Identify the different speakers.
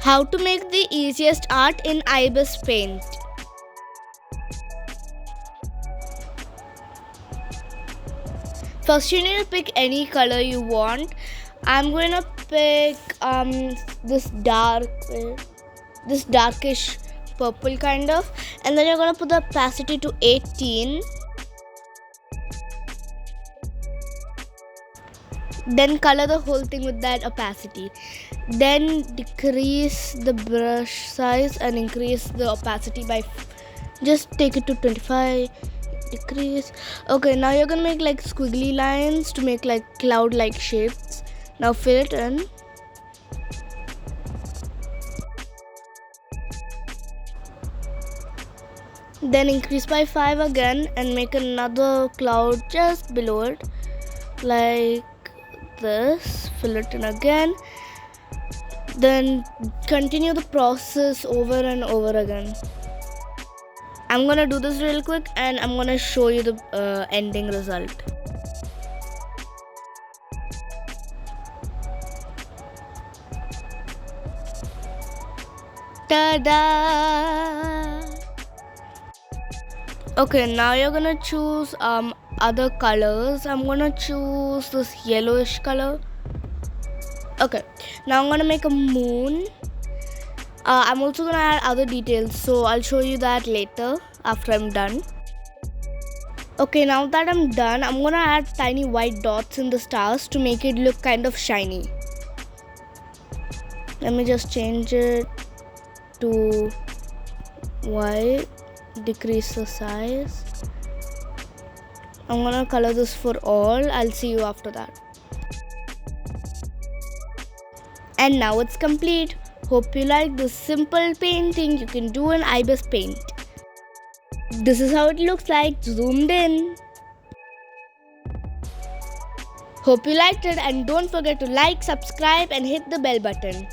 Speaker 1: How to make the easiest art in AARCH'S paint. First you need to pick any color you want. I'm going to pick this darkish purple kind of, and then you're going to put the opacity to 18. Then color the whole thing with that opacity. Then decrease the brush size and increase the opacity by just take it to 25. Decrease. Okay, now you're gonna make like squiggly lines to make like cloud like shapes. Now fill it in. Then increase by 5 again and make another cloud just below it, like this. Fill it in again. Then continue the process over and over again. I'm gonna do this real quick and I'm gonna show you the ending result. Ta-da! Okay, now you're gonna choose other colors. I'm gonna choose this yellowish color. Okay, now I'm gonna make a moon. I'm also gonna add other details, so I'll show you that later after I'm done. Okay, now that I'm done, I'm gonna add tiny white dots in the stars to make it look kind of shiny. Let me just change it to white, decrease the size. I'm gonna color this for all. I'll see you after that. And now it's complete. Hope you like this simple painting you can do in AARCH'S paint. This is how it looks like zoomed in. Hope you liked it, and don't forget to like, subscribe and hit the bell button.